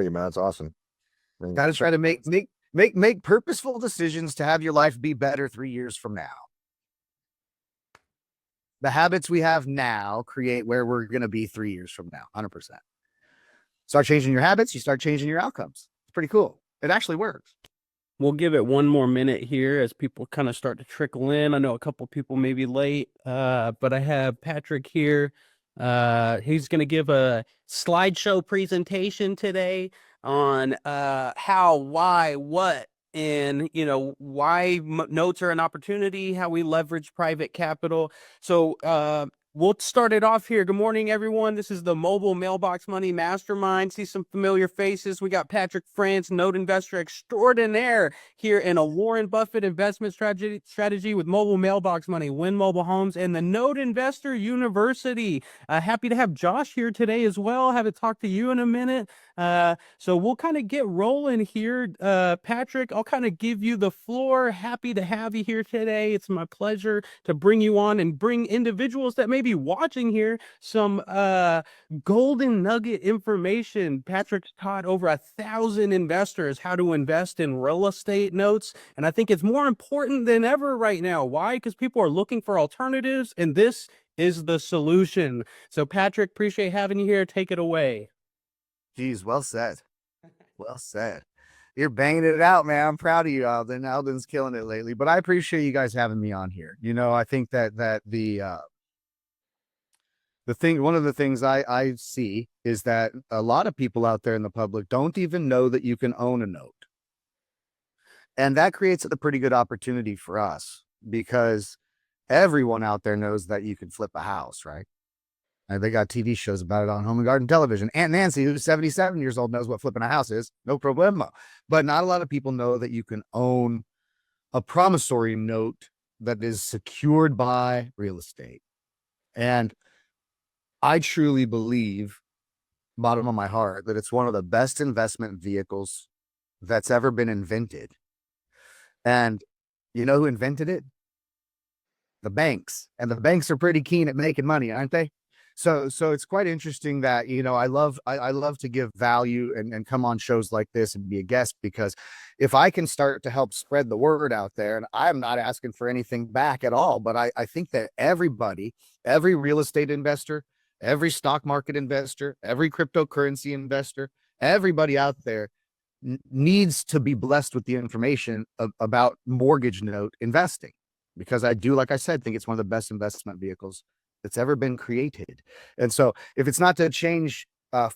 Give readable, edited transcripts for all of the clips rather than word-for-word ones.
man. That's awesome. Got to try to make purposeful decisions to have your life be better 3 years from now. The habits we have now create where we're going to be 3 years from now, 100%. Start changing your habits, you start changing your outcomes. It's pretty cool. It actually works. We'll give it one more minute here as people kind of start to trickle in. I know a couple people may be late, but I have Patrick here. He's going to give a slideshow presentation today on how, why, what, and why notes are an opportunity, how we leverage private capital. So we'll start it off here. Good morning, everyone. This is the Mobile Mailbox Money Mastermind. See some familiar faces. We got Patrick Franz, note investor extraordinaire, here in a Warren Buffett investment strategy with Mobile Mailbox Money, Win Mobile Homes, and the Note Investor University. Happy to have Josh here today as well. Haven't talked to you in a minute. So we'll kind of get rolling here. Patrick, I'll kind of give you the floor. Happy to have you here today. It's my pleasure to bring you on and bring individuals that may be watching here some golden nugget information. Patrick's taught over 1,000 investors how to invest in real estate notes, and I think it's more important than ever right now. Why? Because people are looking for alternatives, and this is the solution. So Patrick, appreciate having you here. Take it away. Geez, well said. Well said. You're banging it out, man. I'm proud of you, Alden. Alden's killing it lately, but I appreciate you guys having me on here. I think that one of the things I see is that a lot of people out there in the public don't even know that you can own a note. And that creates a pretty good opportunity for us, because everyone out there knows that you can flip a house, right? And they got TV shows about it on Home and Garden Television. Aunt Nancy, who's 77 years old, knows what flipping a house is. No problemo. But not a lot of people know that you can own a promissory note that is secured by real estate. And I truly believe, bottom of my heart, that it's one of the best investment vehicles that's ever been invented. And you know who invented it? The banks. And the banks are pretty keen at making money, aren't they? So it's quite interesting that, I love to give value and come on shows like this and be a guest, because if I can start to help spread the word out there, and I'm not asking for anything back at all, but I think that everybody, every real estate investor, every stock market investor, every cryptocurrency investor, everybody out there needs to be blessed with the information about mortgage note investing, because I do, like I said, think it's one of the best investment vehicles that's ever been created. And so if it's not to change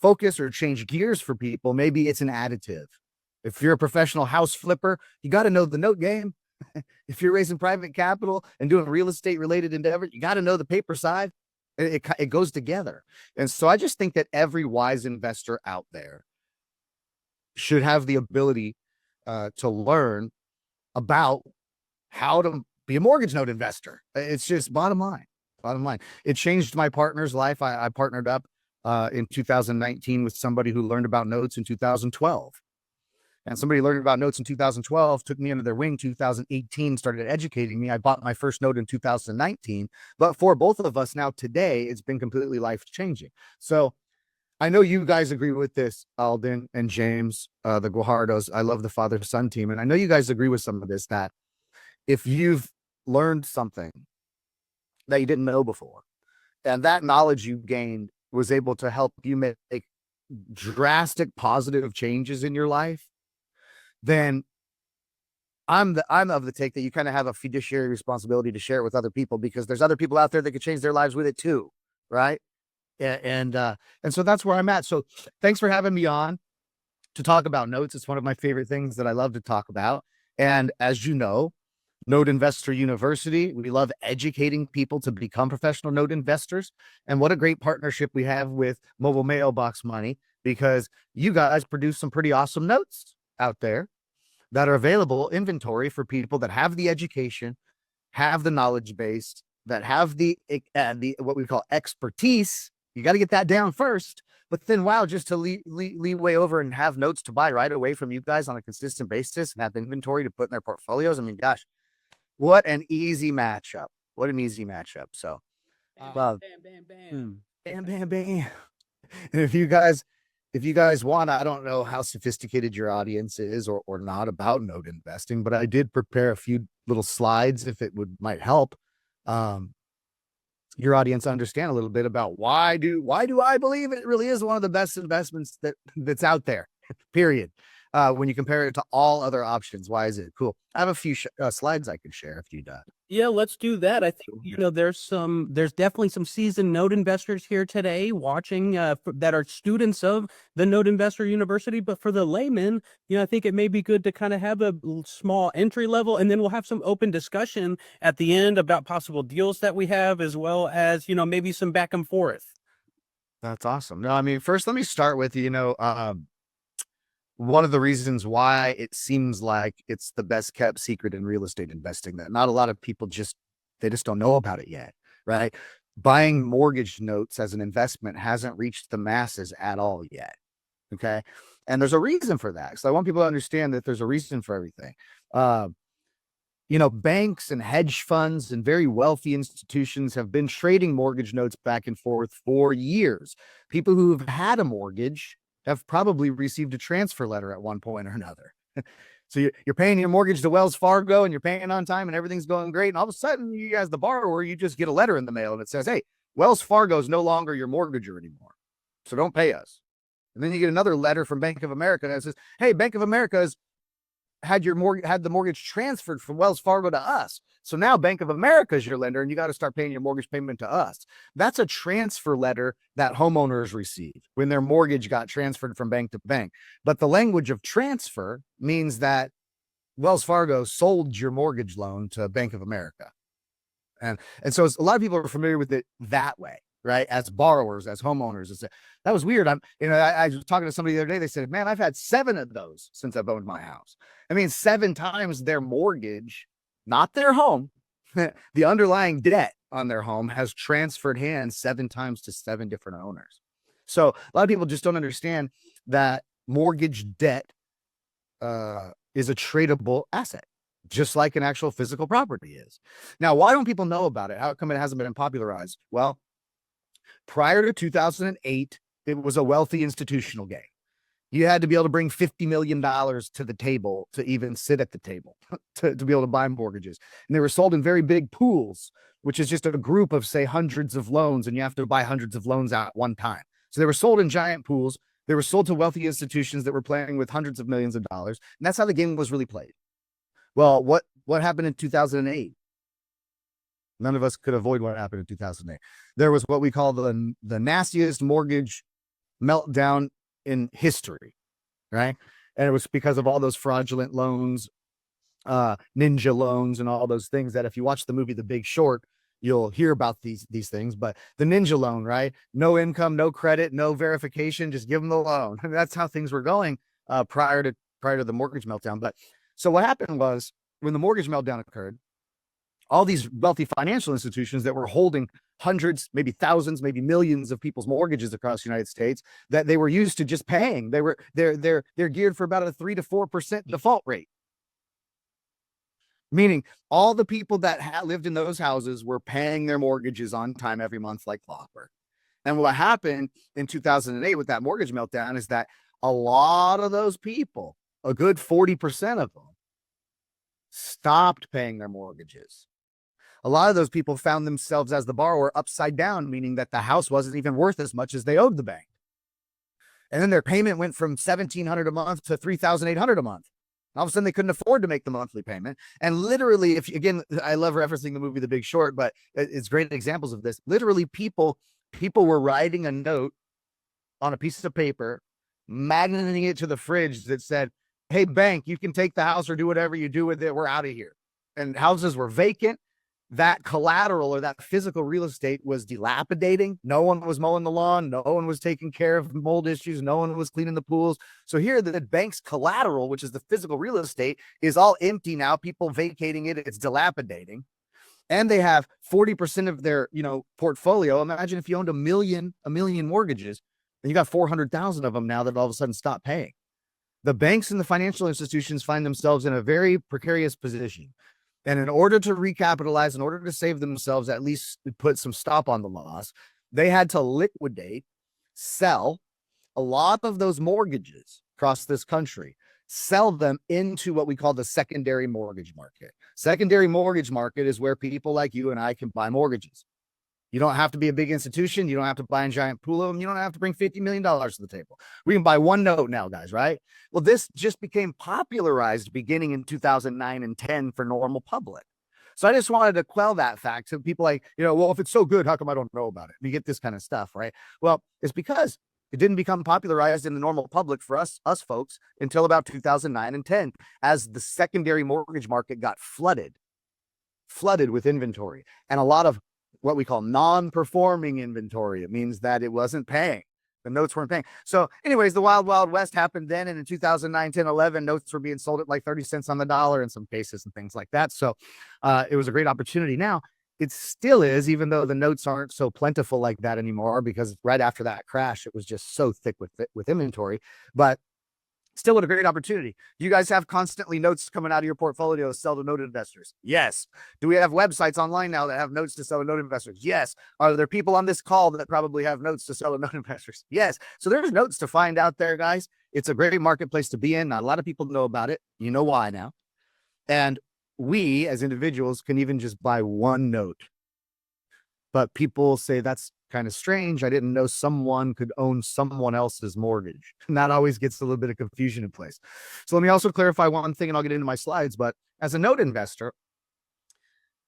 focus or change gears for people, maybe it's an additive. If you're a professional house flipper, you got to know the note game. If you're raising private capital and doing real estate related endeavors, you got to know the paper side. It goes together. And so I just think that every wise investor out there should have the ability to learn about how to be a mortgage note investor. It's just bottom line. It changed my partner's life. I partnered up in 2019 with somebody who learned about notes in 2012. And somebody learned about notes in 2012, took me under their wing. 2018, started educating me. I bought my first note in 2019. But for both of us now today, it's been completely life-changing. So I know you guys agree with this, Alden and James, the Guajardos. I love the father-son team. And I know you guys agree with some of this, that if you've learned something that you didn't know before, and that knowledge you gained was able to help you make drastic positive changes in your life, then I'm of the take that you kind of have a fiduciary responsibility to share it with other people, because there's other people out there that could change their lives with it too, right? And so that's where I'm at. So thanks for having me on to talk about notes. It's one of my favorite things that I love to talk about. And as you know, Note Investor University, we love educating people to become professional note investors. And what a great partnership we have with Mobile Mailbox Money, because you guys produce some pretty awesome notes out there that are available inventory for people that have the education, have the knowledge base, that have the what we call expertise. You got to get that down first. But then, wow, just to leeway over and have notes to buy right away from you guys on a consistent basis and have inventory to put in their portfolios. I mean, gosh, what an easy matchup. What an easy matchup. So, bam, bam, bam, bam. bam, bam, bam. And if you guys if you guys want, I don't know how sophisticated your audience is or not about note investing, but I did prepare a few little slides if it might help your audience understand a little bit about why do I believe it really is one of the best investments that's out there. Period. When you compare it to all other options, why is it cool? I have a few slides I could share if you'd. Yeah, let's do that. I think, there's definitely some seasoned note investors here today watching that are students of the Note Investor University. But for the layman, I think it may be good to kind of have a small entry level, and then we'll have some open discussion at the end about possible deals that we have, as well as, maybe some back and forth. That's awesome. No, I mean, first, let me start with, one of the reasons why it seems like it's the best kept secret in real estate investing that not a lot of people they just don't know about it yet, right? Buying mortgage notes as an investment hasn't reached the masses at all yet. Okay. And there's a reason for that. So I want people to understand that there's a reason for everything. Banks and hedge funds and very wealthy institutions have been trading mortgage notes back and forth for years. People who've had a mortgage have probably received a transfer letter at one point or another. So you're paying your mortgage to Wells Fargo and you're paying on time and everything's going great. And all of a sudden, you as the borrower, you just get a letter in the mail and it says, hey, Wells Fargo is no longer your mortgager anymore, so don't pay us. And then you get another letter from Bank of America that says, hey, Bank of America has had the mortgage transferred from Wells Fargo to us. So now Bank of America is your lender and you got to start paying your mortgage payment to us. That's a transfer letter that homeowners receive when their mortgage got transferred from bank to bank. But the language of transfer means that Wells Fargo sold your mortgage loan to Bank of America. And so a lot of people are familiar with it that way, right? As borrowers, as homeowners. That was weird. I was talking to somebody the other day. They said, man, I've had 7 of those since I've owned my house. I mean, 7 times their mortgage, not their home, the underlying debt on their home has transferred hands 7 times to 7 different owners. So a lot of people just don't understand that mortgage debt is a tradable asset, just like an actual physical property is. Now, why don't people know about it? How come it hasn't been popularized? Well, prior to 2008, it was a wealthy institutional game. You had to be able to bring $50 million to the table to even sit at the table to be able to buy mortgages. And they were sold in very big pools, which is just a group of, say, hundreds of loans, and you have to buy hundreds of loans out at one time. So they were sold in giant pools. They were sold to wealthy institutions that were playing with hundreds of millions of dollars. And that's how the game was really played. Well, what happened in 2008? None of us could avoid what happened in 2008. There was what we call the nastiest mortgage meltdown in history, right? And it was because of all those fraudulent loans, ninja loans, and all those things that if you watch the movie The Big Short, you'll hear about these things. But the ninja loan, right? No income, no credit, no verification, just give them the loan. And that's how things were going prior to the mortgage meltdown. But so what happened was when the mortgage meltdown occurred, all these wealthy financial institutions that were holding hundreds, maybe thousands, maybe millions of people's mortgages across the United States that they were used to just paying. They're geared for about a 3 to 4% default rate. Meaning all the people that lived in those houses were paying their mortgages on time every month like clockwork. And what happened in 2008 with that mortgage meltdown is that a lot of those people, a good 40% of them, stopped paying their mortgages. A lot of those people found themselves as the borrower upside down, meaning that the house wasn't even worth as much as they owed the bank. And then their payment went from $1,700 a month to $3,800 a month. All of a sudden, they couldn't afford to make the monthly payment. And literally, again, I love referencing the movie The Big Short, but it's great examples of this. Literally, people were writing a note on a piece of paper, magneting it to the fridge that said, hey, bank, you can take the house or do whatever you do with it. We're out of here. And houses were vacant. That collateral or that physical real estate was dilapidating. No one was mowing the lawn. No one was taking care of mold issues. No one was cleaning the pools. So here the bank's collateral, which is the physical real estate, is all empty now. People vacating it. It's dilapidating. And they have 40% of their, portfolio. Imagine if you owned a million mortgages and you got 400,000 of them now that all of a sudden stop paying. The banks and the financial institutions find themselves in a very precarious position. And in order to recapitalize, in order to save themselves, at least put some stop on the loss, they had to liquidate, sell, a lot of those mortgages across this country sell them into what we call the secondary mortgage market. Secondary mortgage market is where people like you and I can buy mortgages. You don't have to be a big institution. You don't have to buy a giant pool of them. You don't have to bring $50 million to the table. We can buy one note now, guys, right? Well, this just became popularized beginning in 2009 and 10 for normal public. So I just wanted to quell that fact. So people like, well, if it's so good, how come I don't know about it? You get this kind of stuff, right? Well, it's because it didn't become popularized in the normal public for us folks until about 2009 and 10, as the secondary mortgage market got flooded with inventory and a lot of what we call non-performing inventory. It means that it wasn't paying. The notes weren't paying. So anyways, the wild, wild west happened then. And in 2009, 10, 11, notes were being sold at like 30 cents on the dollar in some cases and things like that. So it was a great opportunity. Now, it still is, even though the notes aren't so plentiful like that anymore, because right after that crash, it was just so thick with inventory. But still, what a great opportunity. You guys have constantly notes coming out of your portfolio to sell to note investors? Yes. Do we have websites online now that have notes to sell to note investors? Yes. Are there people on this call that probably have notes to sell to note investors? Yes. So there's notes to find out there, guys. It's a great marketplace to be in. Not a lot of people know about it. You know why now. And we as individuals can even just buy one note. But people say that's kind of strange. I didn't know someone could own someone else's mortgage. And that always gets a little bit of confusion in place. So let me also clarify one thing, and I'll get into my slides. But as a note investor,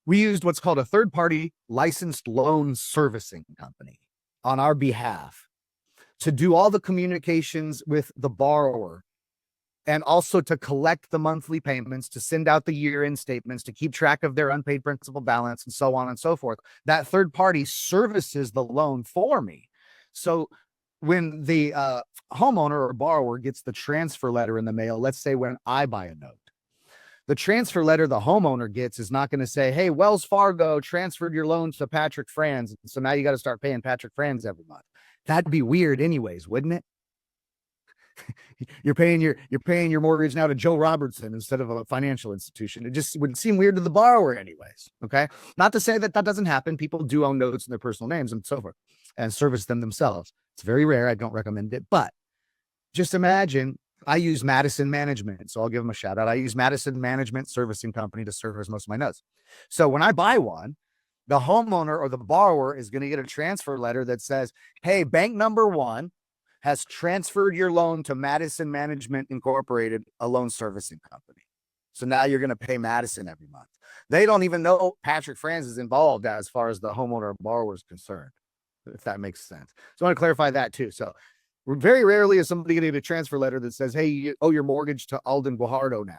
we used what's called a third-party licensed loan servicing company on our behalf to do all the communications with the borrower, and also to collect the monthly payments, to send out the year-end statements, to keep track of their unpaid principal balance, and so on and so forth. That third party services the loan for me. So when the homeowner or borrower gets the transfer letter in the mail, let's say when I buy a note, the transfer letter the homeowner gets is not going to say, hey, Wells Fargo transferred your loan to Patrick Franz, so now you got to start paying Patrick Franz every month. That'd be weird anyways, wouldn't it? You're paying your mortgage now to Joe Robertson instead of a financial institution. It just would seem weird to the borrower anyways. Okay. Not to say that doesn't happen. People do own notes in their personal names and so forth and service them themselves. It's very rare. I don't recommend it, but just imagine I use Madison Management. So I'll give them a shout out. I use Madison Management Servicing Company to service most of my notes. So when I buy one, the homeowner or the borrower is going to get a transfer letter that says, hey, bank number one has transferred your loan to Madison Management Incorporated, a loan servicing company. So now you're going to pay Madison every month. They don't even know Patrick Franz is involved as far as the homeowner or borrower is concerned, if that makes sense. So I want to clarify that too. So very rarely is somebody getting a transfer letter that says, hey, you owe your mortgage to Alden Guajardo now.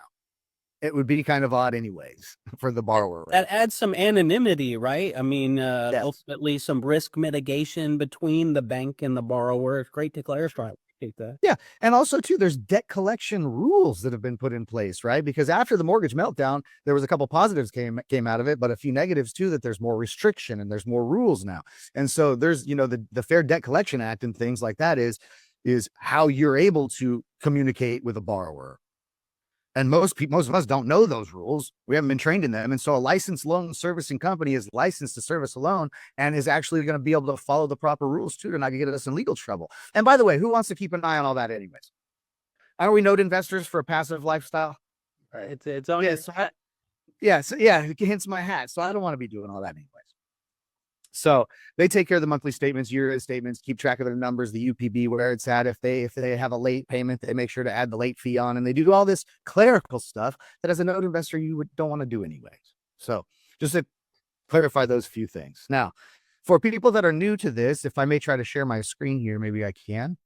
It would be kind of odd anyways for the borrower. Right? That adds some anonymity, right? I mean, Yes. ultimately some risk mitigation between the bank and the borrower. It's great to clarify. That. Yeah. And also too, there's debt collection rules that have been put in place, right? Because after the mortgage meltdown, there was a couple positives came out of it, but a few negatives too, that there's more restriction and there's more rules now. And so there's, the Fair Debt Collection Act and things like that is how you're able to communicate with a borrower. And most of us don't know those rules. We haven't been trained in them. And so a licensed loan servicing company is licensed to service a loan and is actually going to be able to follow the proper rules too, to not get us in legal trouble. And by the way, who wants to keep an eye on all that anyways? Are we note investors for a passive lifestyle? It's on. Yes. Hence my hat. So I don't want to be doing all that anyways. So they take care of the monthly statements, year-end statements, keep track of their numbers, the UPB, where it's at. If they have a late payment, they make sure to add the late fee on, and they do all this clerical stuff that as a note investor, you don't want to do anyways. So just to clarify those few things. Now, for people that are new to this, if I may try to share my screen here, maybe I can.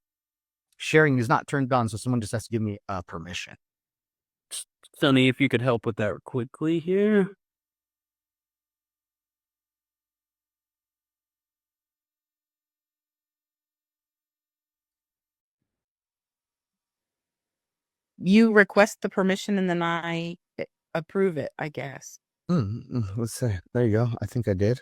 Sharing is not turned on, so someone just has to give me permission. Sonny, if you could help with that quickly here. You request the permission and then I approve it, I guess. Let's see. There you go. I think I did.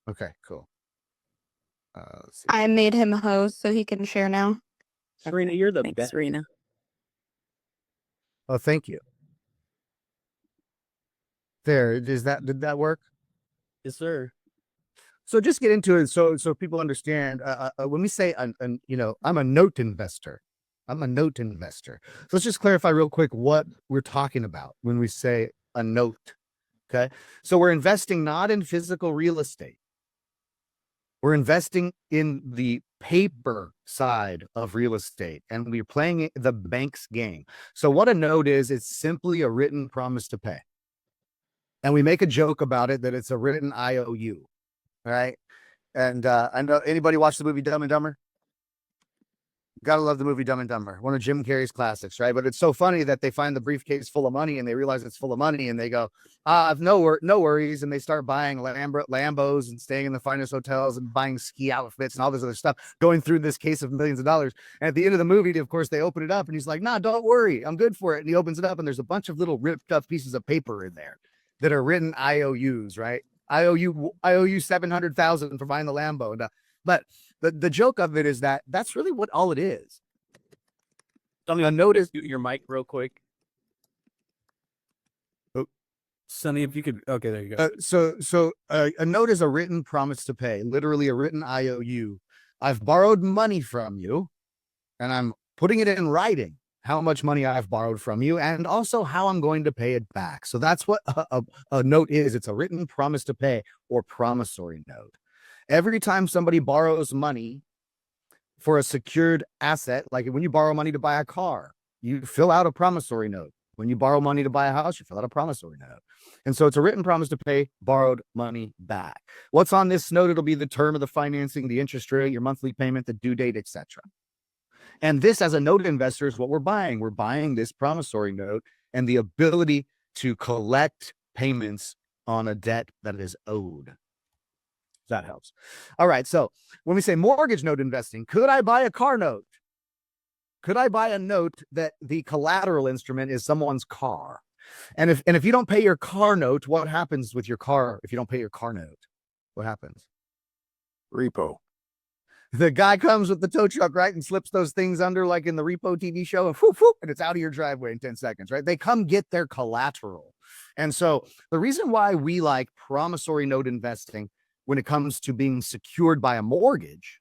Okay, cool. Let's see. I made him a host so he can share now. Serena, you're the Thanks, best. Serena. Oh, thank you. There, did that work? Yes, sir. So just get into it so people understand. When we say, I'm a note investor. I'm a note investor. So let's just clarify real quick what we're talking about when we say a note. Okay. So we're investing not in physical real estate. We're investing in the paper side of real estate, and we're playing the bank's game. So what a note is, it's simply a written promise to pay. And we make a joke about it that it's a written IOU. Right. And I know, anybody watch the movie Dumb and Dumber? Gotta love the movie Dumb and Dumber, one of Jim Carrey's classics, right? But it's so funny that they find the briefcase full of money and they realize it's full of money and they go, no worries. And they start buying Lambos and staying in the finest hotels and buying ski outfits and all this other stuff, going through this case of millions of dollars. And at the end of the movie, of course, they open it up and he's like, nah, don't worry, I'm good for it. And he opens it up and there's a bunch of little ripped up pieces of paper in there that are written IOUs, right? I owe you 700,000 for buying the Lambo. But the joke of it is that that's really what all it is. Sonny, A note is your mic real quick. Oh. Sonny, if you could. Okay, there you go. So a note is a written promise to pay, literally a written IOU. I've borrowed money from you, and I'm putting it in writing how much money I've borrowed from you, and also how I'm going to pay it back. So that's what a note is. It's a written promise to pay or promissory note. Every time somebody borrows money for a secured asset, like when you borrow money to buy a car, you fill out a promissory note. When you borrow money to buy a house, you fill out a promissory note. And so it's a written promise to pay borrowed money back. What's on this note? It'll be the term of the financing, the interest rate, your monthly payment, the due date, etc. And this, as a note investor, is what we're buying. We're buying this promissory note and the ability to collect payments on a debt that is owed. That helps. All right. So when we say mortgage note investing, could I buy a car note? Could I buy a note that the collateral instrument is someone's car? And if you don't pay your car note, what happens with your car? If you don't pay your car note, what happens? Repo. The guy comes with the tow truck, right, and slips those things under like in the Repo TV show, and whoop, whoop, and it's out of your driveway in 10 seconds, right? They come get their collateral. And so the reason why we like promissory note investing when it comes to being secured by a mortgage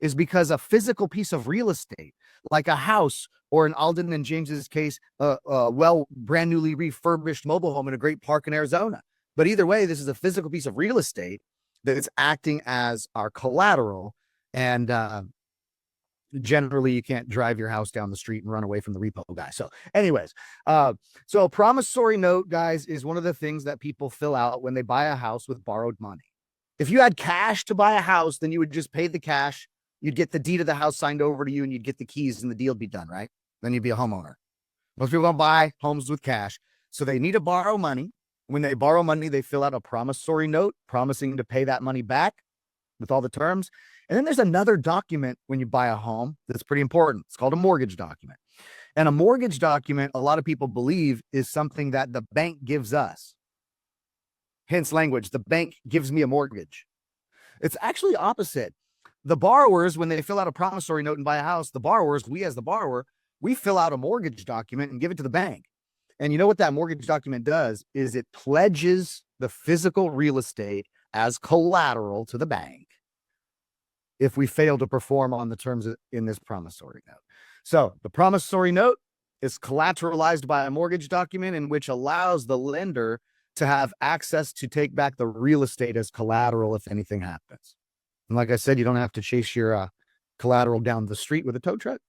is because a physical piece of real estate, like a house, or in Alden and James's case, brand newly refurbished mobile home in a great park in Arizona. But either way, this is a physical piece of real estate that is acting as our collateral. And generally, you can't drive your house down the street and run away from the repo guy. So anyways, so a promissory note, guys, is one of the things that people fill out when they buy a house with borrowed money. If you had cash to buy a house, then you would just pay the cash. You'd get the deed of the house signed over to you and you'd get the keys and the deal would be done, right? Then you'd be a homeowner. Most people don't buy homes with cash. So they need to borrow money. When they borrow money, they fill out a promissory note promising to pay that money back with all the terms. And then there's another document when you buy a home that's pretty important. It's called a mortgage document. And a mortgage document, a lot of people believe, is something that the bank gives us. Hence language, the bank gives me a mortgage. It's actually opposite. The borrowers, when they fill out a promissory note and buy a house, the borrowers, we as the borrower, we fill out a mortgage document and give it to the bank. And you know what that mortgage document does is it pledges the physical real estate as collateral to the bank if we fail to perform on the terms in this promissory note. So the promissory note is collateralized by a mortgage document in which allows the lender to have access to take back the real estate as collateral if anything happens. And like I said, you don't have to chase your collateral down the street with a tow truck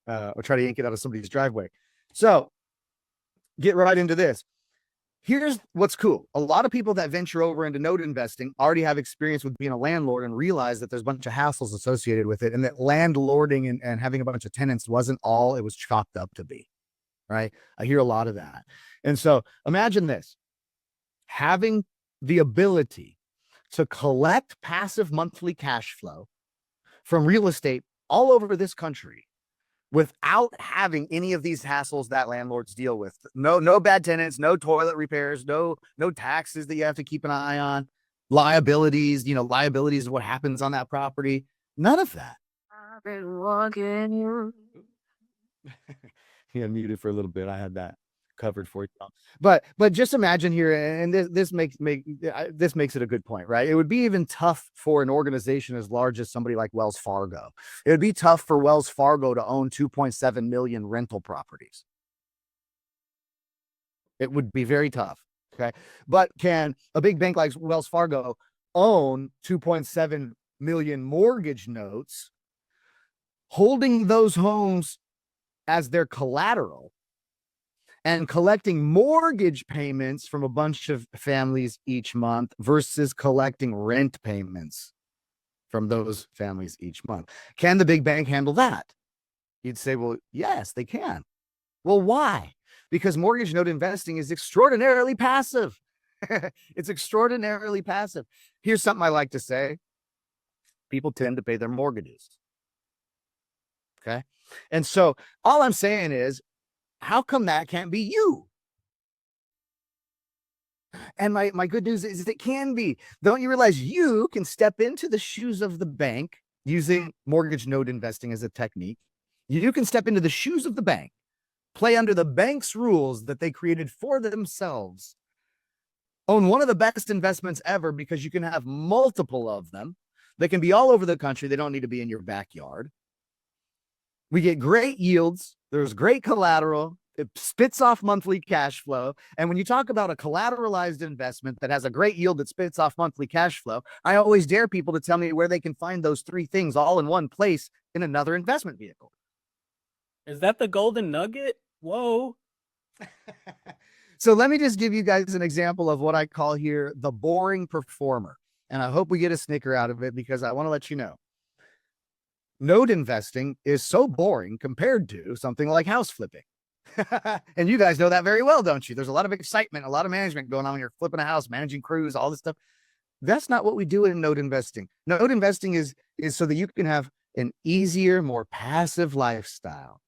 or try to yank it out of somebody's driveway. So get right into this. Here's what's cool. A lot of people that venture over into note investing already have experience with being a landlord and realize that there's a bunch of hassles associated with it, and that landlording and having a bunch of tenants wasn't all it was chalked up to be, right? I hear a lot of that. And so imagine this, having the ability to collect passive monthly cash flow from real estate all over this country without having any of these hassles that landlords deal with. No bad tenants, no toilet repairs, no taxes that you have to keep an eye on, liabilities, liabilities of what happens on that property. None of that. I've been walking. He unmuted for a little bit. I had that. covered for you. But just imagine here, and this makes it a good point, right? It would be even tough for an organization as large as somebody like Wells Fargo. It would be tough for Wells Fargo to own 2.7 million rental properties. It would be very tough. Okay. But can a big bank like Wells Fargo own 2.7 million mortgage notes, holding those homes as their collateral and collecting mortgage payments from a bunch of families each month versus collecting rent payments from those families each month? Can the big bank handle that? You'd say, well, yes, they can. Well, why? Because mortgage note investing is extraordinarily passive. It's extraordinarily passive. Here's something I like to say. People tend to pay their mortgages. Okay. And so all I'm saying is, how come that can't be you? And my good news is it can be. Don't you realize you can step into the shoes of the bank using mortgage note investing as a technique? You can step into the shoes of the bank, play under the bank's rules that they created for themselves, own one of the best investments ever because you can have multiple of them. They can be all over the country. They don't need to be in your backyard. We get great yields. There's great collateral. It spits off monthly cash flow. And when you talk about a collateralized investment that has a great yield that spits off monthly cash flow, I always dare people to tell me where they can find those three things all in one place in another investment vehicle. Is that the golden nugget? Whoa. So let me just give you guys an example of what I call here the boring performer. And I hope we get a snicker out of it because I want to let you know. Note investing is so boring compared to something like house flipping. And you guys know that very well, don't you? There's a lot of excitement, a lot of management going on when you're flipping a house, managing crews, all this stuff. That's not what we do in note investing. Note investing is so that you can have an easier, more passive lifestyle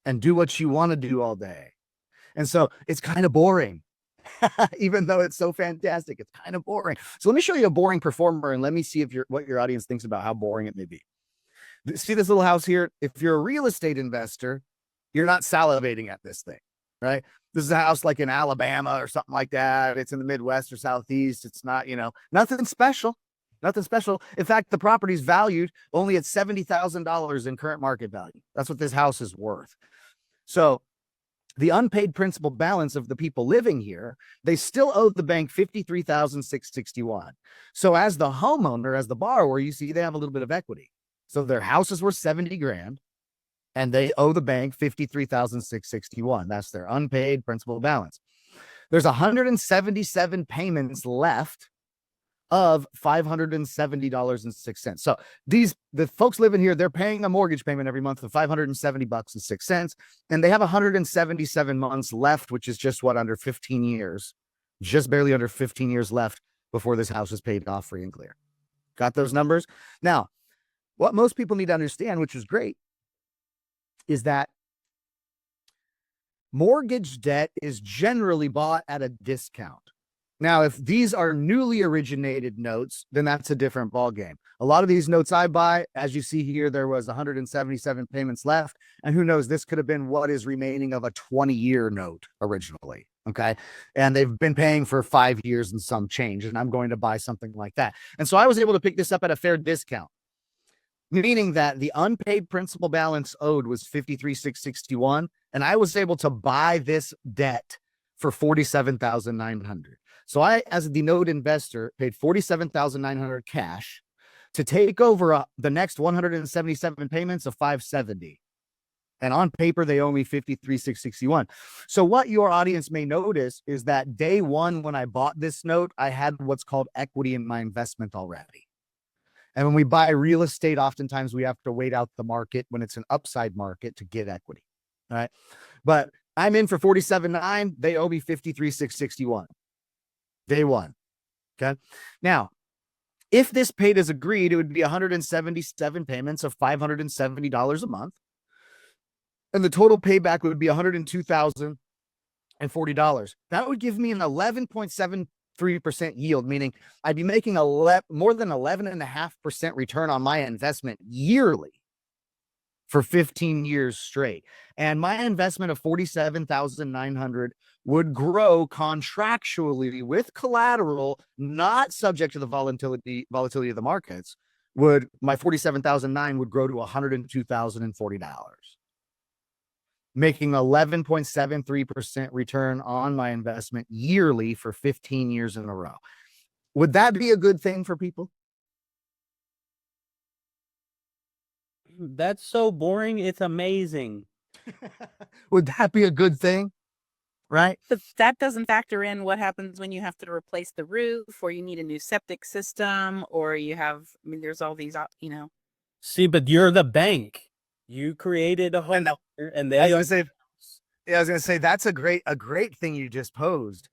and do what you want to do all day. And so it's kind of boring, even though it's so fantastic. It's kind of boring. So let me show you a boring performer and let me see what your audience thinks about how boring it may be. See this little house here? If you're a real estate investor, you're not salivating at this thing, right? This is a house like in Alabama or something like that. It's in the Midwest or Southeast. It's not, nothing special, nothing special. In fact, the property's valued only at $70,000 in current market value. That's what this house is worth. So the unpaid principal balance of the people living here, they still owe the bank $53,661. So as the homeowner, as the borrower, you see they have a little bit of equity. So their house is worth 70 grand and they owe the bank $53,661. That's their unpaid principal balance. There's 177 payments left of $570.06. So the folks living here, they're paying a mortgage payment every month of $570.06. And they have 177 months left, which is just under 15 years, just barely under 15 years left before this house is paid off free and clear. Got those numbers? Now, what most people need to understand, which is great, is that mortgage debt is generally bought at a discount. Now, if these are newly originated notes, then that's a different ballgame. A lot of these notes I buy, as you see here, there was 177 payments left. And who knows, this could have been what is remaining of a 20-year note originally. Okay. And they've been paying for 5 years and some change. And I'm going to buy something like that. And so I was able to pick this up at a fair discount, meaning that the unpaid principal balance owed was $53,661. And I was able to buy this debt for $47,900. So I, as the note investor, paid $47,900 cash to take over the next 177 payments of $570. And on paper, they owe me $53,661. So what your audience may notice is that day one, when I bought this note, I had what's called equity in my investment already. And when we buy real estate, oftentimes we have to wait out the market when it's an upside market to get equity. All right. But I'm in for $47,900. They owe me $53,661. Day one. Okay. Now, if this paid as agreed, it would be 177 payments of $570 a month. And the total payback would be $102,040. That would give me an 11.73% yield, meaning I'd be making more than 11.5% return on my investment yearly. for 15 years straight. And my investment of 47,900 would grow contractually with collateral, not subject to the volatility of the markets. My 47,009 would grow to $102,040, making 11.73% return on my investment yearly for 15 years in a row. Would that be a good thing for people? That's so boring. It's amazing. Would that be a good thing? Right? But that doesn't factor in what happens when you have to replace the roof, or you need a new septic system, or you have, I mean, there's all these, See, but you're the bank. You created a home, and I they was gonna say that's a great thing you just posed.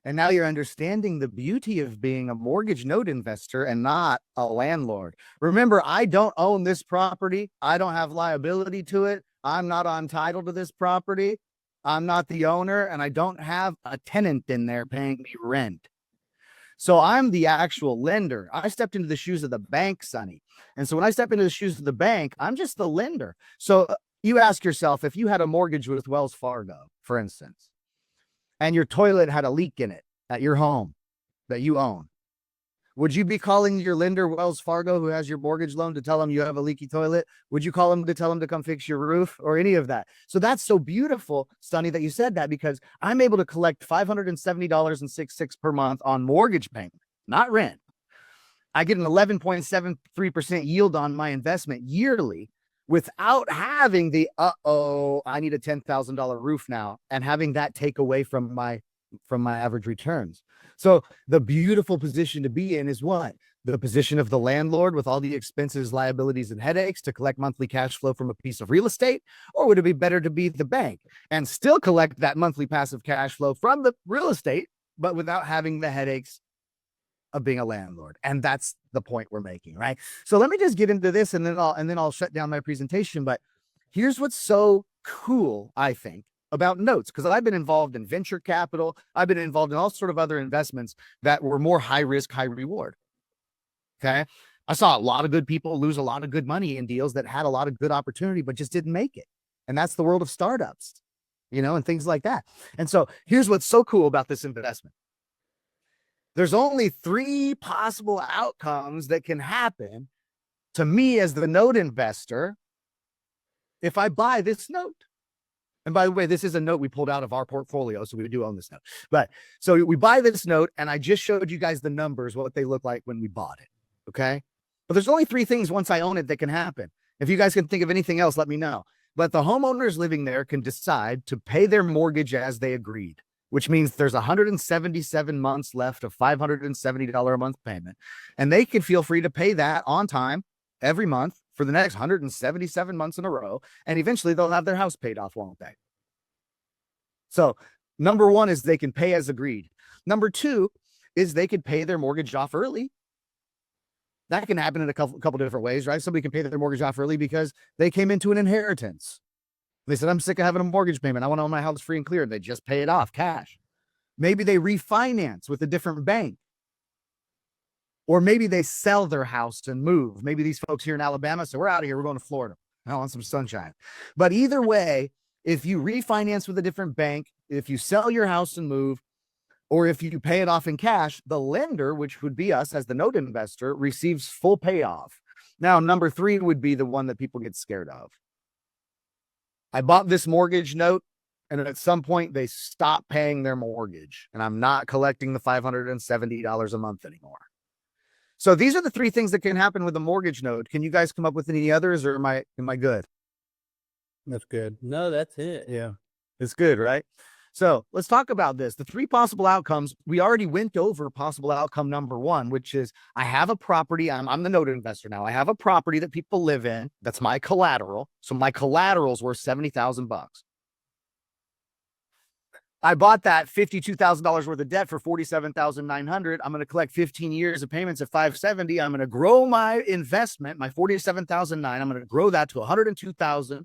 And now you're understanding the beauty of being a mortgage note investor and not a landlord. Remember, I don't own this property. I don't have liability to it. I'm not on title to this property. I'm not the owner, and I don't have a tenant in there paying me rent. So I'm the actual lender. I stepped into the shoes of the bank, Sonny. And so when I step into the shoes of the bank, I'm just the lender. So you ask yourself, if you had a mortgage with Wells Fargo, for instance, and your toilet had a leak in it at your home that you own, would you be calling your lender, Wells Fargo, who has your mortgage loan, to tell them you have a leaky toilet? Would you call them to tell them to come fix your roof or any of that? So that's so beautiful, Sonny, that you said that, because I'm able to collect $570.66 per month on mortgage payment, not rent. I get an 11.73% yield on my investment yearly without having the, I need a $10,000 roof now, and having that take away from my average returns. So the beautiful position to be in is what? The position of the landlord with all the expenses, liabilities, and headaches to collect monthly cash flow from a piece of real estate? Or would it be better to be the bank and still collect that monthly passive cash flow from the real estate, but without having the headaches of being a landlord? And that's the point we're making, right? So let me just get into this, and then I'll shut down my presentation. But here's what's so cool, I think, about notes, because I've been involved in venture capital. I've been involved in all sort of other investments that were more high risk, high reward. Okay. I saw a lot of good people lose a lot of good money in deals that had a lot of good opportunity, but just didn't make it. And that's the world of startups, and things like that. And so here's what's so cool about this investment. There's only 3 possible outcomes that can happen to me as the note investor if I buy this note. And by the way, this is a note we pulled out of our portfolio, so we do own this note. But so we buy this note, and I just showed you guys the numbers, what they look like when we bought it. Okay. But there's only 3 things once I own it that can happen. If you guys can think of anything else, let me know. But the homeowners living there can decide to pay their mortgage as they agreed, which means there's 177 months left of $570 a month payment. And they can feel free to pay that on time every month for the next 177 months in a row. And eventually they'll have their house paid off, won't they? So number 1 is they can pay as agreed. Number 2 is they could pay their mortgage off early. That can happen in a couple different ways, right? Somebody can pay their mortgage off early because they came into an inheritance. They said, I'm sick of having a mortgage payment. I want to own my house free and clear. They just pay it off cash. Maybe they refinance with a different bank. Or maybe they sell their house and move. Maybe these folks here in Alabama say, we're out of here. We're going to Florida. I want some sunshine. But either way, if you refinance with a different bank, if you sell your house and move, or if you pay it off in cash, the lender, which would be us as the note investor, receives full payoff. Now, number 3 would be the one that people get scared of. I bought this mortgage note, and at some point they stop paying their mortgage, and I'm not collecting the $570 a month anymore. So these are the 3 things that can happen with a mortgage note. Can you guys come up with any others, or am I good? That's good. No, that's it. Yeah, it's good, right? So let's talk about this. The 3 possible outcomes, we already went over possible outcome number 1, which is I have a property. I'm the note investor now. I have a property that people live in. That's my collateral. So my collateral's worth $70,000. I bought that $52,000 worth of debt for $47,900. I'm going to collect 15 years of payments at $570. I'm going to grow my investment, my $47,900. I'm going to grow that to $102,000.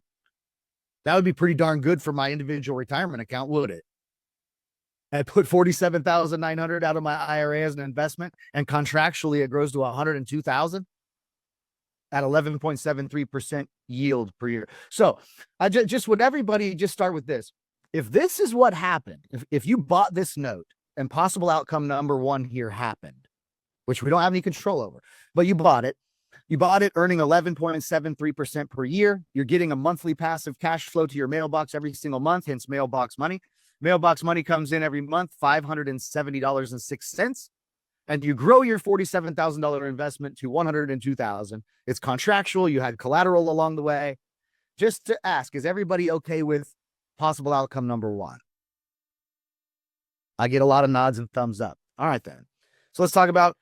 That would be pretty darn good for my individual retirement account, would it? I put $47,900 out of my IRA as an investment, and contractually it grows to $102,000. at 11.73% yield per year. So I just would everybody just start with this. If this is what happened, if you bought this note and possible outcome number one here happened, which we don't have any control over, but you bought it earning 11.73% per year. You're getting a monthly passive cash flow to your mailbox every single month, hence mailbox money. Mailbox money comes in every month, $570.06. And you grow your $47,000 investment to $102,000. It's contractual. You had collateral along the way. Just to ask, is everybody okay with possible outcome number one? I get a lot of nods and thumbs up. All right, then. So let's talk about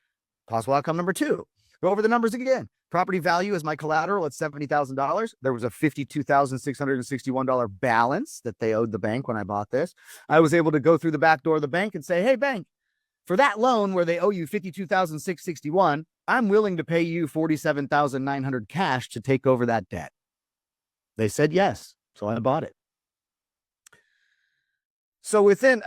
possible outcome number two. Go over the numbers again. Property value is my collateral at $70,000. There was a $52,661 balance that they owed the bank when I bought this. I was able to go through the back door of the bank and say, hey, bank, for that loan where they owe you $52,661, I'm willing to pay you $47,900 cash to take over that debt. They said yes, so I bought it. So within,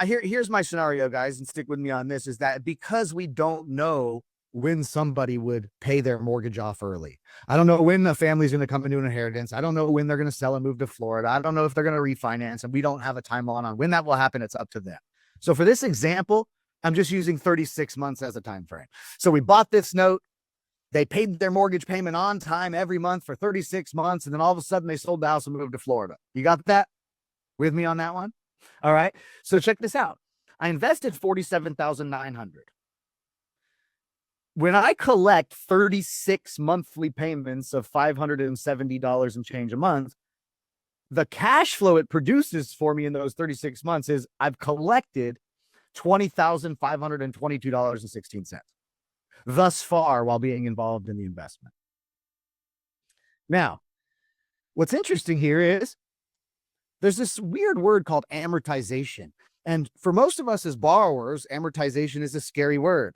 here's my scenario, guys, and stick with me on this, is that because we don't know when somebody would pay their mortgage off early. I don't know when the family's going to come into an inheritance. I don't know when they're going to sell and move to Florida. I don't know if they're going to refinance, and we don't have a timeline on when that will happen. It's up to them. So for this example, I'm just using 36 months as a time frame. So we bought this note. They paid their mortgage payment on time every month for 36 months. And then all of a sudden they sold the house and moved to Florida. You got that with me on that one? All right. So check this out. I invested $47,900. When I collect 36 monthly payments of $570 and change a month, the cash flow it produces for me in those 36 months is I've collected $20,522.16 thus far while being involved in the investment. Now, what's interesting here is there's this weird word called amortization. And for most of us as borrowers, amortization is a scary word.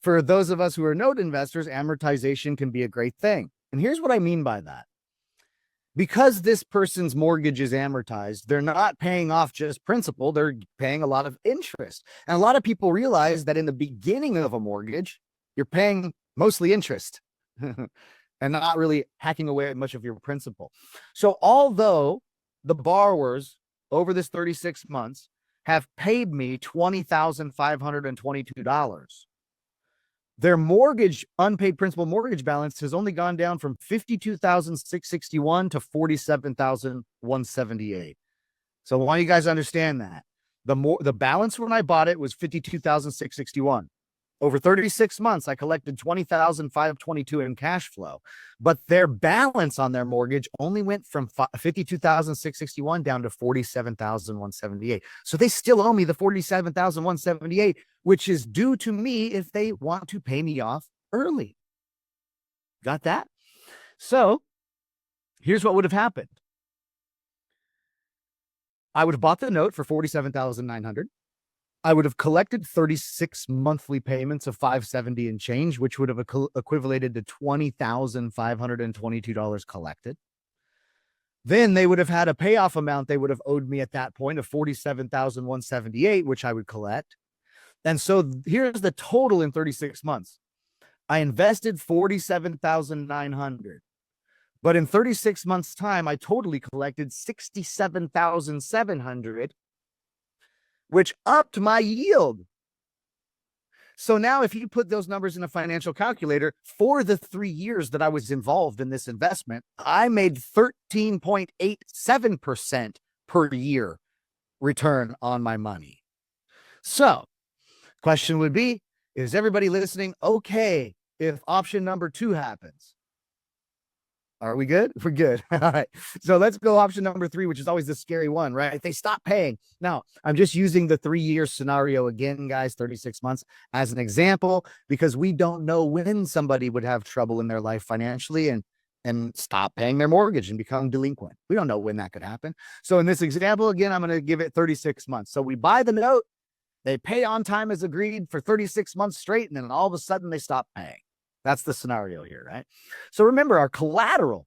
For those of us who are note investors, amortization can be a great thing. And here's what I mean by that. Because this person's mortgage is amortized, they're not paying off just principal, they're paying a lot of interest. And a lot of people realize that in the beginning of a mortgage, you're paying mostly interest and not really hacking away at much of your principal. So although the borrowers over this 36 months have paid me $20,522, their mortgage, unpaid principal mortgage balance has only gone down from $52,661 to $47,178. So I want you guys to understand that. The balance when I bought it was $52,661. Over 36 months, I collected $20,522 in cash flow, but their balance on their mortgage only went from $52,661 down to $47,178. So they still owe me the $47,178, which is due to me if they want to pay me off early. Got that? So here's what would have happened. I would have bought the note for $47,900. I would have collected 36 monthly payments of $570 and change, which would have equivalated to $20,522 collected. Then they would have had a payoff amount they would have owed me at that point of $47,178, which I would collect. And so here's the total in 36 months. I invested $47,900. But in 36 months' time, I totally collected $67,700, which upped my yield. So now if you put those numbers in a financial calculator, for the 3 years that I was involved in this investment, I made 13.87% per year return on my money. So question would be, is everybody listening okay if option number 2 happens? Are we good? We're good. All right. So let's go option number 3, which is always the scary one, right? They stop paying. Now, I'm just using the 3-year scenario again, guys, 36 months as an example, because we don't know when somebody would have trouble in their life financially and stop paying their mortgage and become delinquent. We don't know when that could happen. So in this example, again, I'm going to give it 36 months. So we buy the note, they pay on time as agreed for 36 months straight, and then all of a sudden they stop paying. That's the scenario here, right? So remember, our collateral,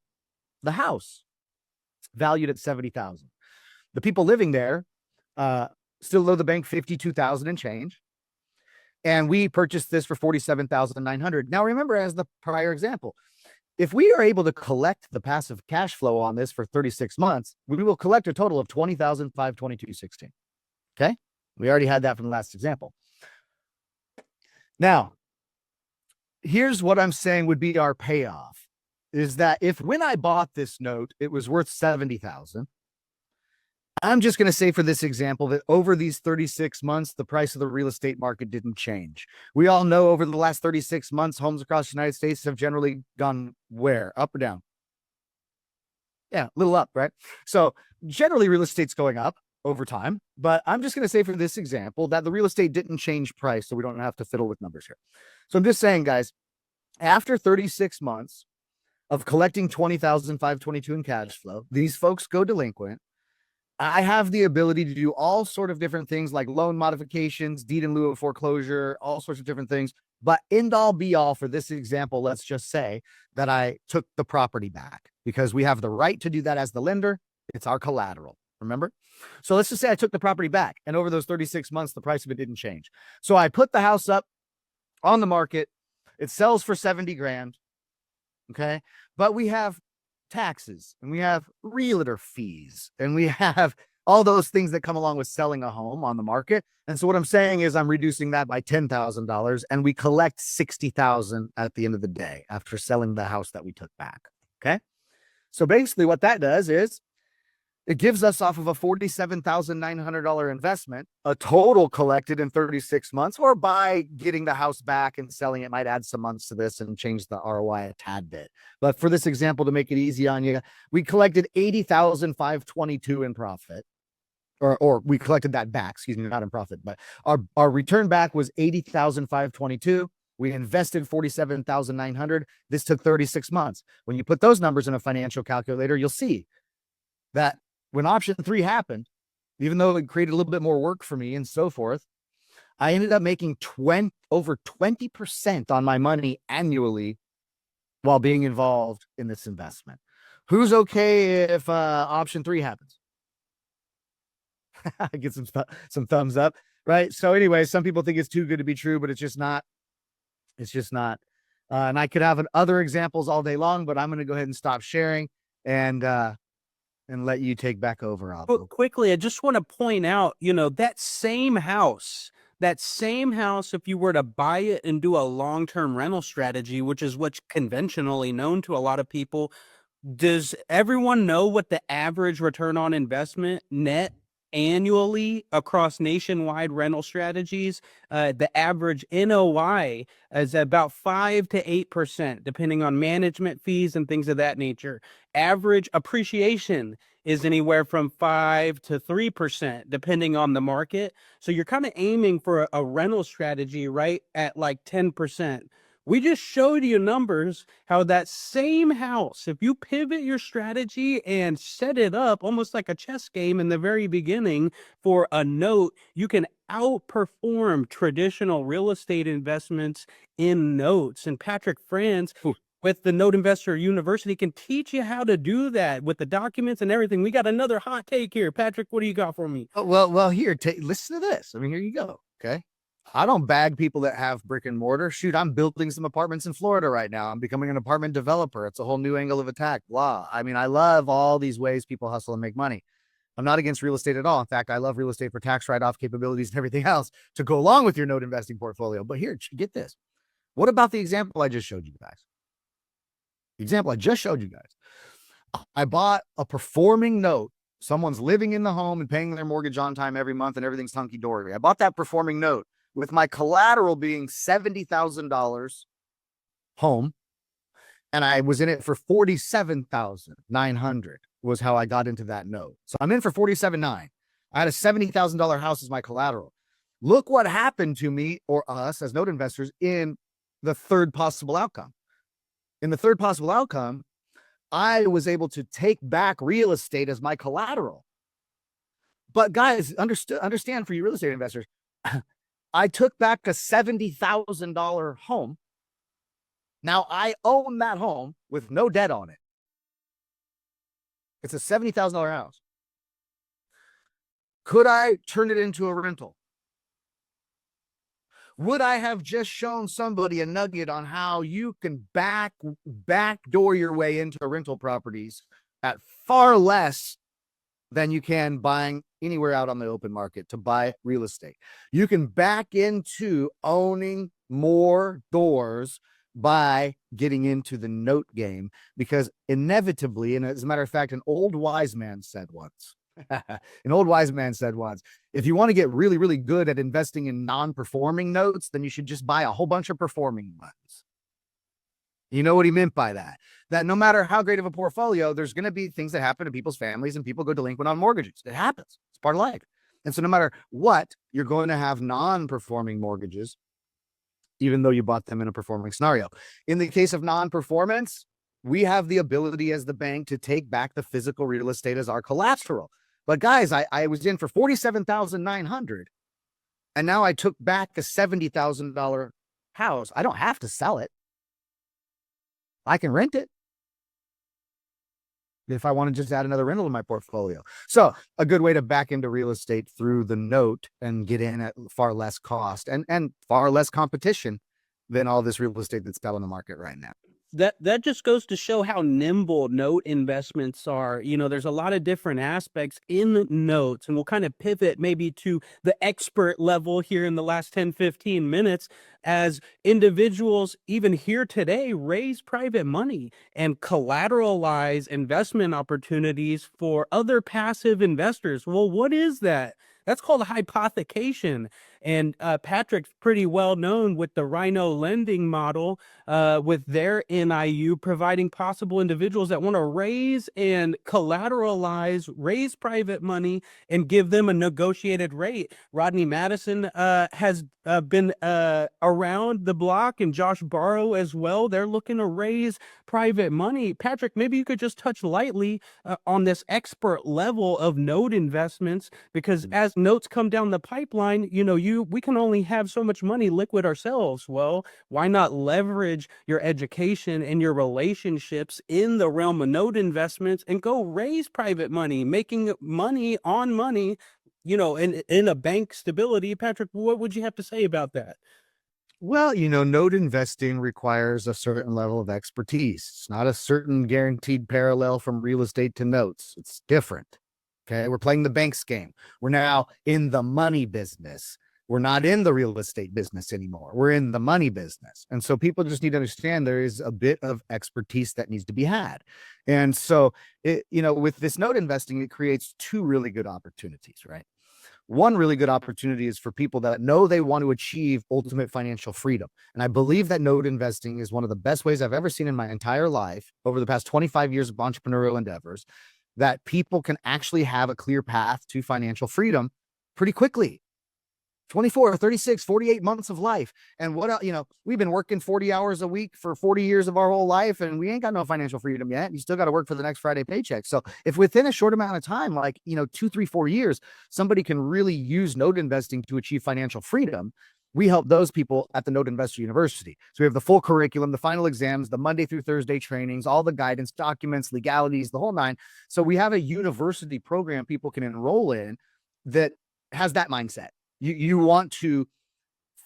the house, valued at $70,000. The people living there still owe the bank $52,000 and change. And we purchased this for $47,900. Now, remember, as the prior example, if we are able to collect the passive cash flow on this for 36 months, we will collect a total of $20,522.16. Okay. We already had that from the last example. Now, here's what I'm saying would be our payoff is that if when I bought this note, it was worth $70,000. I'm just going to say for this example that over these 36 months, the price of the real estate market didn't change. We all know over the last 36 months, homes across the United States have generally gone where? Up or down? Yeah, a little up, right? So generally real estate's going up over time, but I'm just going to say for this example that the real estate didn't change price, so we don't have to fiddle with numbers here. So I'm just saying, guys, after 36 months of collecting $20,522 in cash flow, these folks go delinquent. I have the ability to do all sort of different things like loan modifications, deed in lieu of foreclosure, all sorts of different things. But end all be all for this example, let's just say that I took the property back because we have the right to do that as the lender. It's our collateral. Remember? So let's just say I took the property back and over those 36 months, the price of it didn't change. So I put the house up on the market. It sells for 70 grand. Okay. But we have taxes and we have realtor fees and we have all those things that come along with selling a home on the market. And so what I'm saying is I'm reducing that by $10,000 and we collect $60,000 at the end of the day after selling the house that we took back. Okay. So basically what that does is it gives us off of a $47,900 investment, a total collected in 36 months, or by getting the house back and selling it might add some months to this and change the ROI a tad bit. But for this example, to make it easy on you, we collected $80,522 in profit, or we collected that back, excuse me, not in profit, but our return back was $80,522. We invested $47,900. This took 36 months. When you put those numbers in a financial calculator, you'll see that when option 3 happened, even though it created a little bit more work for me and so forth, I ended up making over 20% on my money annually while being involved in this investment. Who's okay if option 3 happens? I get some thumbs up, right? So anyway, some people think it's too good to be true, but it's just not. It's just not. And I could have other examples all day long, but I'm going to go ahead and stop sharing and let you take back over. Quickly, I just want to point out, that same house, if you were to buy it and do a long-term rental strategy, which is what's conventionally known to a lot of people, does everyone know what the average return on investment net annually across nationwide rental strategies? The average NOI is about 5 to 8%, depending on management fees and things of that nature. Average appreciation is anywhere from 5 to 3%, depending on the market. So you're kind of aiming for a rental strategy, right, at like 10%. We just showed you numbers how that same house, if you pivot your strategy and set it up almost like a chess game in the very beginning for a note, you can outperform traditional real estate investments in notes. And Patrick Franz with the Note Investor University can teach you how to do that with the documents and everything. We got another hot take here. Patrick, what do you got for me? Well, here, listen to this. I mean, here you go. Okay. I don't bag people that have brick and mortar. Shoot, I'm building some apartments in Florida right now. I'm becoming an apartment developer. It's a whole new angle of attack. Blah. I mean, I love all these ways people hustle and make money. I'm not against real estate at all. In fact, I love real estate for tax write-off capabilities and everything else to go along with your note investing portfolio. But here, get this. What about the example I just showed you guys? I bought a performing note. Someone's living in the home and paying their mortgage on time every month and everything's hunky-dory. I bought that performing note with my collateral being $70,000 home. And I was in it for $47,900 was how I got into that note. So I'm in for $47,900. I had a $70,000 house as my collateral. Look what happened to me or us as note investors in the third possible outcome. In the third possible outcome, I was able to take back real estate as my collateral. But guys, understand for you real estate investors, I took back a $70,000 home. Now I own that home with no debt on it. It's a $70,000 house. Could I turn it into a rental? Would I have just shown somebody a nugget on how you can backdoor your way into rental properties at far less than you can buying anywhere out on the open market to buy real estate? You can back into owning more doors by getting into the note game, because inevitably, and as a matter of fact, an old wise man said once, if you want to get really, really good at investing in non-performing notes, then you should just buy a whole bunch of performing ones. You know what he meant by that? That no matter how great of a portfolio, there's going to be things that happen to people's families and people go delinquent on mortgages. It happens. It's part of life. And so no matter what, you're going to have non-performing mortgages, even though you bought them in a performing scenario. In the case of non-performance, we have the ability as the bank to take back the physical real estate as our collateral. But guys, I was in for $47,900, and now I took back a $70,000 house. I don't have to sell it. I can rent it if I want to just add another rental to my portfolio. So a good way to back into real estate through the note and get in at far less cost and far less competition than all this real estate that's out on the market right now. That just goes to show how nimble note investments are. You know, there's a lot of different aspects in the notes, and we'll kind of pivot maybe to the expert level here in the last 10, 15 minutes as individuals even here today raise private money and collateralize investment opportunities for other passive investors. Well, what is that? That's called a hypothecation. And Patrick's pretty well known with the Rhino Lending model, with their NIU providing possible individuals that want to raise and collateralize, raise private money and give them a negotiated rate. Rodney Madison has been around the block, and Josh Barrow as well. They're looking to raise private money. Patrick, maybe you could just touch lightly on this expert level of note investments, because as notes come down the pipeline, you know, we can only have so much money liquid ourselves. Well, why not leverage your education and your relationships in the realm of note investments and go raise private money, making money on money, you know, in a bank stability? Patrick, what would you have to say about that? Well, you know, note investing requires a certain level of expertise. It's not a certain guaranteed parallel from real estate to notes. It's different. Okay. We're playing the banks game. We're now in the money business. We're not in the real estate business anymore. We're in the money business. And so people just need to understand there is a bit of expertise that needs to be had. And so, you know, with this note investing, it creates two really good opportunities, right? One really good opportunity is for people that know they want to achieve ultimate financial freedom. And I believe that note investing is one of the best ways I've ever seen in my entire life over the past 25 years of entrepreneurial endeavors, that people can actually have a clear path to financial freedom pretty quickly. 24, 36, 48 months of life. And what else, you know, we've been working 40 hours a week for 40 years of our whole life, and we ain't got no financial freedom yet. You still got to work for the next Friday paycheck. So if within a short amount of time, like, you know, 2, 3, 4 years, somebody can really use note investing to achieve financial freedom, we help those people at the Note Investor University. So we have the full curriculum, the final exams, the Monday through Thursday trainings, all the guidance, documents, legalities, the whole nine. So we have a university program people can enroll in that has that mindset. You want to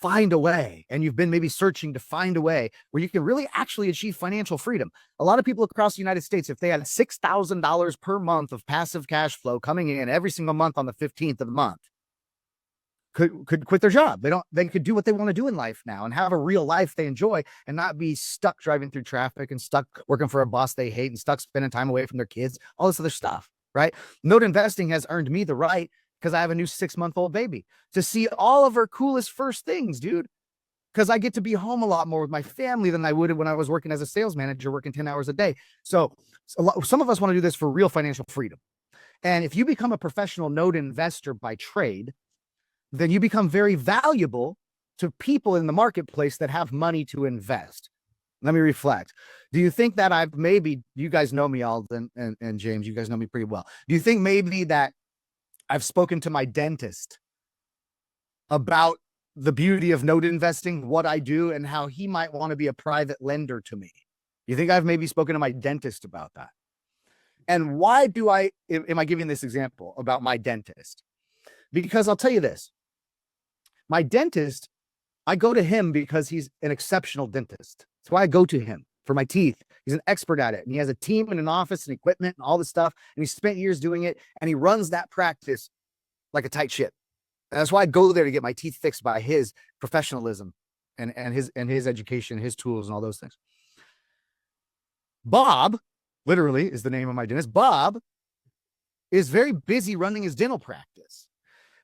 find a way, and you've been maybe searching to find a way where you can really actually achieve financial freedom. A lot of people across the United States, if they had $6,000 per month of passive cash flow coming in every single month on the 15th of the month, could quit their job. They could do what they want to do in life now and have a real life they enjoy, and not be stuck driving through traffic and stuck working for a boss they hate and stuck spending time away from their kids, all this other stuff, right? Note investing has earned me the right, because I have a new 6-month-old baby, to see all of her coolest first things, dude. Because I get to be home a lot more with my family than I would when I was working as a sales manager, working 10 hours a day. So some of us want to do this for real financial freedom. And if you become a professional note investor by trade, then you become very valuable to people in the marketplace that have money to invest. Let me reflect. Do you think that you guys know me, Alden and James, you guys know me pretty well. Do you think maybe that I've spoken to my dentist about the beauty of note investing, what I do, and how he might want to be a private lender to me? You think I've maybe spoken to my dentist about that? And why am I giving this example about my dentist? Because I'll tell you this, my dentist, I go to him because he's an exceptional dentist. That's why I go to him for my teeth. He's an expert at it. And he has a team and an office and equipment and all this stuff. And he spent years doing it. And he runs that practice like a tight ship. And that's why I go there to get my teeth fixed by his professionalism and his education, his tools, and all those things. Bob, literally, is the name of my dentist. Bob is very busy running his dental practice,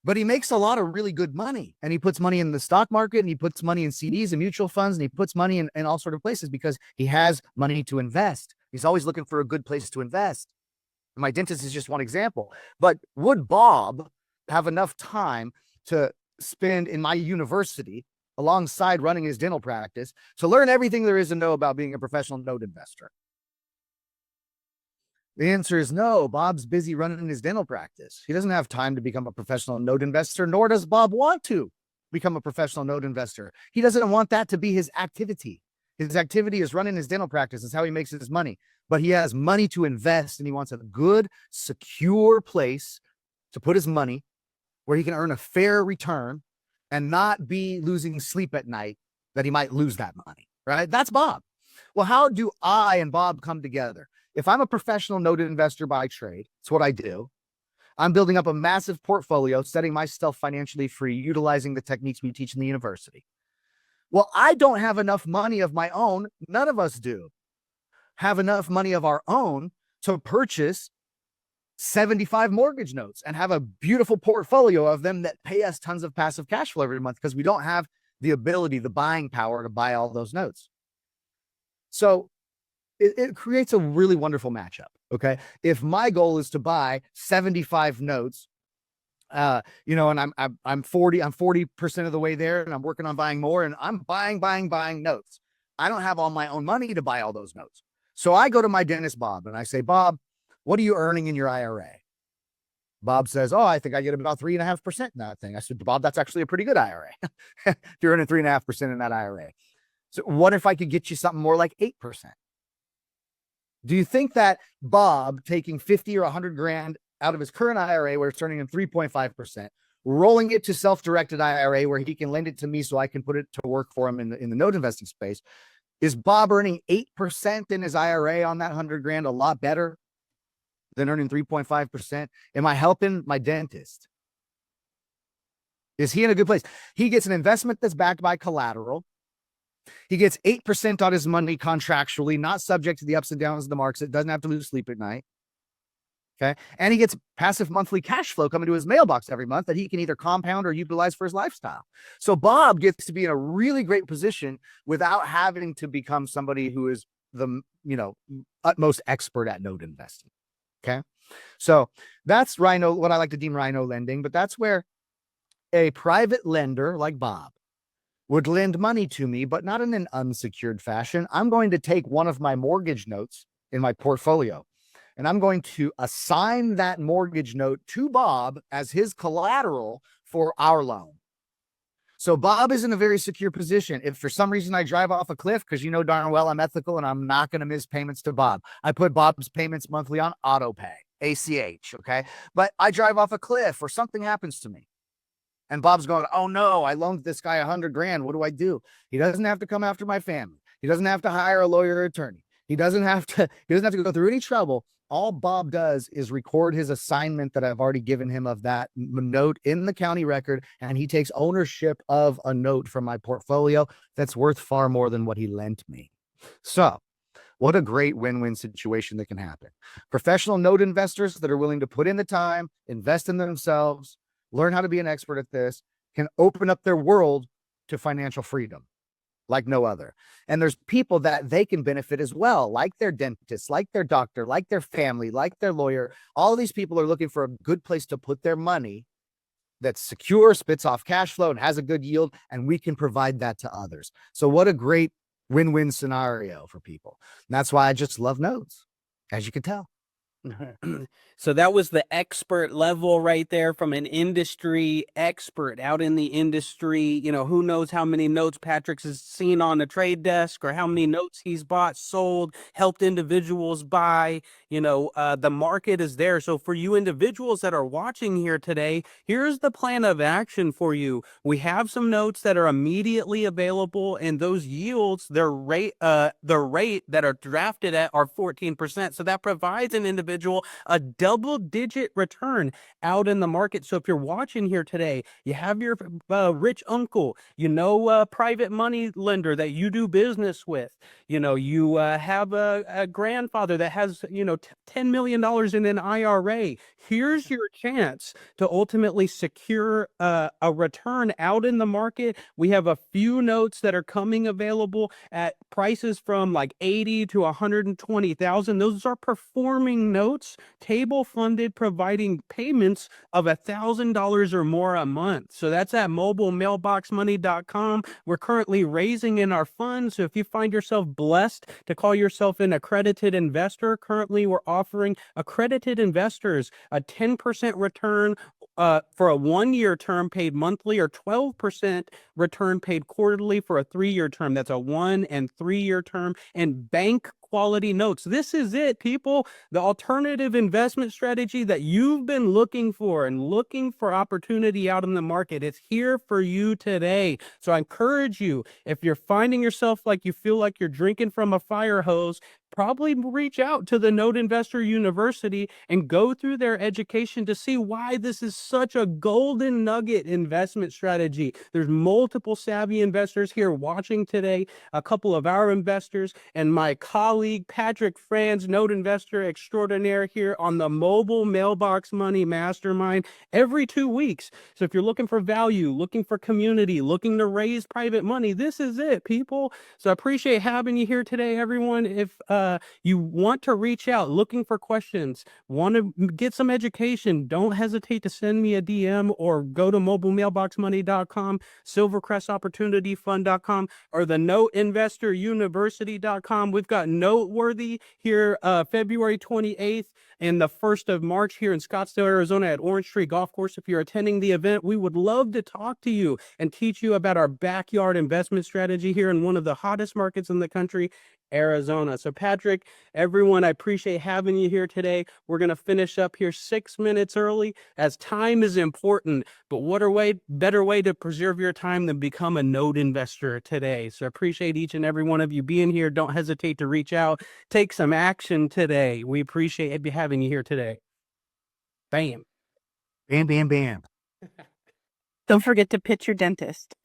but he makes a lot of really good money, and he puts money in the stock market, and he puts money in CDs and mutual funds, and he puts money in all sort of places because he has money to invest. He's always looking for a good place to invest. And my dentist is just one example, but would Bob have enough time to spend in my university alongside running his dental practice to learn everything there is to know about being a professional note investor? The answer is no. Bob's busy running his dental practice. He doesn't have time to become a professional note investor, nor does Bob want to become a professional note investor. He doesn't want that to be his activity. His activity is running his dental practice. It's how he makes his money. But he has money to invest, and he wants a good, secure place to put his money where he can earn a fair return and not be losing sleep at night that he might lose that money, right? That's Bob. Well, how do I and Bob come together? If I'm a professional note investor by trade, it's what I do. I'm building up a massive portfolio, setting myself financially free, utilizing the techniques we teach in the university. Well, I don't have enough money of my own. None of us do have enough money of our own to purchase 75 mortgage notes and have a beautiful portfolio of them that pay us tons of passive cash flow every month because we don't have the ability, the buying power to buy all those notes. So it creates a really wonderful matchup. Okay. If my goal is to buy 75 notes, and I'm 40% of the way there, and I'm working on buying more, and I'm buying notes. I don't have all my own money to buy all those notes. So I go to my dentist, Bob, and I say, Bob, what are you earning in your IRA? Bob says, oh, I think I get about 3.5% in that thing. I said, Bob, that's actually a pretty good IRA. You're earning 3.5% in that IRA. So what if I could get you something more like 8%? Do you think that Bob taking 50 or 100 grand out of his current IRA where it's earning him 3.5%, rolling it to self-directed IRA where he can lend it to me so I can put it to work for him in the note investing space, is Bob earning 8% in his IRA on that 100 grand a lot better than earning 3.5%? Am I helping my dentist? Is he in a good place? He gets an investment that's backed by collateral. He gets 8% on his money contractually, not subject to the ups and downs of the markets. It doesn't have to lose sleep at night. Okay. And he gets passive monthly cash flow coming to his mailbox every month that he can either compound or utilize for his lifestyle. So Bob gets to be in a really great position without having to become somebody who is the, utmost expert at note investing. Okay. So that's Rhino, what I like to deem Rhino lending, but that's where a private lender like Bob would lend money to me, but not in an unsecured fashion. I'm going to take one of my mortgage notes in my portfolio, and I'm going to assign that mortgage note to Bob as his collateral for our loan. So Bob is in a very secure position. If for some reason I drive off a cliff, because you know darn well I'm ethical and I'm not going to miss payments to Bob, I put Bob's payments monthly on auto pay, ACH, okay? But I drive off a cliff or something happens to me, and Bob's going, oh no, I loaned this guy 100 grand. What do I do? He doesn't have to come after my family. He doesn't have to hire a lawyer or attorney. He doesn't have to go through any trouble. All Bob does is record his assignment that I've already given him of that note in the county record, and he takes ownership of a note from my portfolio that's worth far more than what he lent me. So what a great win-win situation that can happen. Professional note investors that are willing to put in the time, invest in themselves, learn how to be an expert at this, can open up their world to financial freedom like no other. And there's people that they can benefit as well, like their dentist, like their doctor, like their family, like their lawyer. All these people are looking for a good place to put their money that's secure, spits off cash flow, and has a good yield, and we can provide that to others. So what a great win-win scenario for people. And that's why I just love notes, as you can tell. So that was the expert level right there from an industry expert out in the industry. You know, who knows how many notes Patrick's has seen on the trade desk or how many notes he's bought, sold, helped individuals buy. You know, the market is there. So for you individuals that are watching here today, here's the plan of action for you. We have some notes that are immediately available, and those yields, the rate that are drafted at are 14%. So that provides an individual a double-digit return out in the market. So if you're watching here today, you have your rich uncle, you know, a private money lender that you do business with, you know, you have a grandfather that has, you know, $10 million in an IRA. Here's your chance to ultimately secure a return out in the market. We have a few notes that are coming available at prices from like 80 to 120,000. Those are performing notes, table funded, providing payments of $1,000 or more a month. So that's at mobilemailboxmoney.com. We're currently raising in our funds. So if you find yourself blessed to call yourself an accredited investor, currently we're offering accredited investors a 10% return for a 1-year term paid monthly, or 12% return paid quarterly for a 3-year term. That's a 1 and 3-year term, and bank quality notes. This is it, people. The alternative investment strategy that you've been looking for and looking for opportunity out in the market. It's here for you today. So I encourage you, if you're finding yourself like you feel like you're drinking from a fire hose, probably reach out to the Note Investor University and go through their education to see why this is such a golden nugget investment strategy. There's multiple savvy investors here watching today, a couple of our investors, and my colleague, Patrick Franz, Note Investor Extraordinaire, here on the Mobile Mailbox Money Mastermind every 2 weeks. So if you're looking for value, looking for community, looking to raise private money, this is it, people. So I appreciate having you here today, everyone. If you want to reach out, looking for questions, want to get some education, don't hesitate to send me a DM or go to mobilemailboxmoney.com, silvercrestopportunityfund.com, or the noteinvestoruniversity.com. We've got Noteworthy here February 28th and the 1st of March here in Scottsdale, Arizona at Orange Tree Golf Course. If you're attending the event, we would love to talk to you and teach you about our backyard investment strategy here in one of the hottest markets in the country, Arizona. So Patrick, everyone, I appreciate having you here today. We're going to finish up here 6 minutes early, as time is important, but what a better way to preserve your time than become a note investor today. So I appreciate each and every one of you being here. Don't hesitate to reach out, take some action today. We appreciate having you here today. Bam. Bam, bam, bam. Don't forget to pitch your dentist.